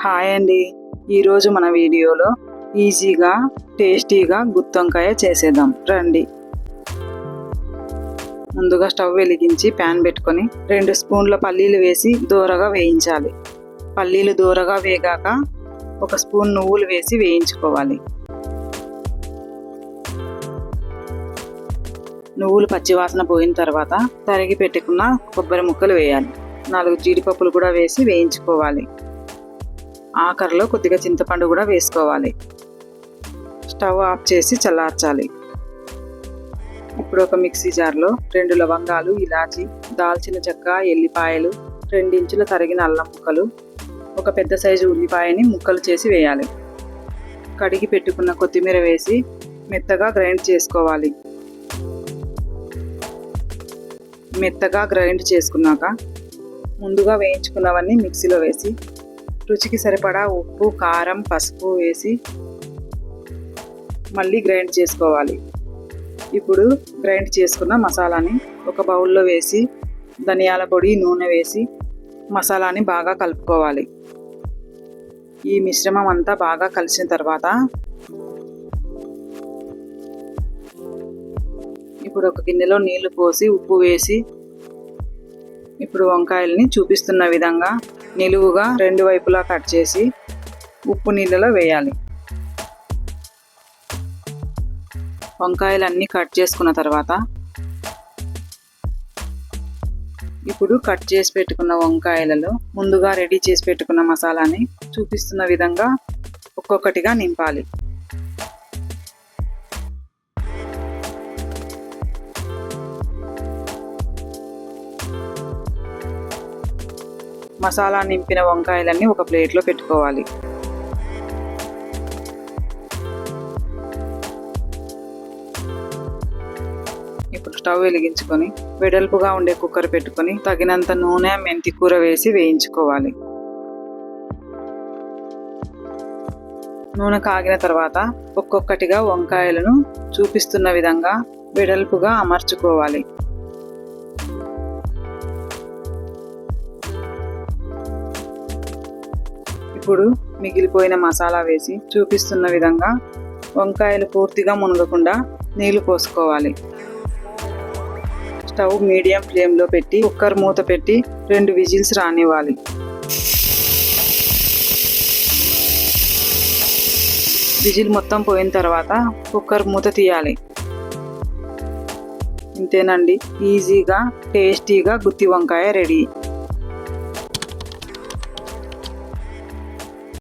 Hi అండి. ఈరోజు మన వీడియోలో ఈజీగా టేస్టీగా గుత్తి వంకాయ చేసేద్దాం రండి. ముందుగా స్టవ్ వెలిగించి ప్యాన్ పెట్టుకొని 2 స్పూన్ల పల్లీలు వేసి దోరగా వేయించాలి. పల్లీలు దోరగా వేగాక 1 స్పూన్ నువ్వులు వేసి వేయించుకోవాలి. నువ్వులు పచ్చివాసన పోయిన తర్వాత తరిగి పెట్టుకున్న కొబ్బరి ముక్కలు వేయాలి. 4 జీడిపప్పులు కూడా వేసి వేయించుకోవాలి. ఆఖరిలో కొద్దిగా చింతపండు కూడా వేసుకోవాలి. స్టవ్ ఆఫ్ చేసి చల్లార్చాలి. ఇప్పుడు ఒక మిక్సీ జార్లో 2 లవంగాలు, ఇలాచి, దాల్చిన చెక్క, ఎల్లిపాయలు, 2 ఇంచుల తరిగిన అల్లం ముక్కలు, ఒక పెద్ద సైజు ఉల్లిపాయని ముక్కలు చేసి వేయాలి. కడిగి పెట్టుకున్న కొత్తిమీర వేసి మెత్తగా గ్రైండ్ చేసుకోవాలి. మెత్తగా గ్రైండ్ చేసుకున్నాక ముందుగా వేయించుకున్నవన్నీ మిక్సీలో వేసి రుచికి సరిపడా ఉప్పు, కారం, పసుపు వేసి మళ్ళీ గ్రైండ్ చేసుకోవాలి. ఇప్పుడు గ్రైండ్ చేసుకున్న మసాలాని ఒక బౌల్లో వేసి ధనియాల పొడి, నూనె వేసి మసాలాని బాగా కలుపుకోవాలి. ఈ మిశ్రమం అంతా బాగా కలిసిన తర్వాత ఇప్పుడు ఒక గిన్నెలో నీళ్లు పోసి ఉప్పు వేసి ఇప్పుడు వంకాయల్ని చూపిస్తున్న విధంగా నిలువుగా 2 వైపులా కట్ చేసి ఉప్పు నీళ్ళలో వేయాలి. వంకాయలన్నీ కట్ చేసుకున్న తర్వాత ఇప్పుడు కట్ చేసి పెట్టుకున్న వంకాయలలో ముందుగా రెడీ చేసి పెట్టుకున్న మసాలాని చూపిస్తున్న విధంగా ఒక్కొక్కటిగా నింపాలి. మసాలా నింపిన వంకాయలన్నీ ఒక ప్లేట్లో పెట్టుకోవాలి. ఇప్పుడు స్టవ్ వెలిగించుకొని వెడల్పుగా ఉండే కుక్కర్ పెట్టుకొని తగినంత నూనె, మెంతి కూర వేసి వేయించుకోవాలి. నూనె కాగిన తర్వాత ఒక్కొక్కటిగా వంకాయలను చూపిస్తున్న విధంగా వెడల్పుగా అమర్చుకోవాలి. ఇప్పుడు మిగిలిపోయిన మసాలా వేసి చూపిస్తున్న విధంగా వంకాయలు పూర్తిగా మునగకుండా నీళ్లు పోసుకోవాలి. స్టవ్ మీడియం ఫ్లేమ్లో పెట్టి కుక్కర్ మూత పెట్టి 2 విజిల్స్ రానివ్వాలి. విజిల్ మొత్తం పోయిన తర్వాత కుక్కర్ మూత తీయాలి. ఇంతేనండి, ఈజీగా టేస్టీగా గుత్తి వంకాయ రెడీ.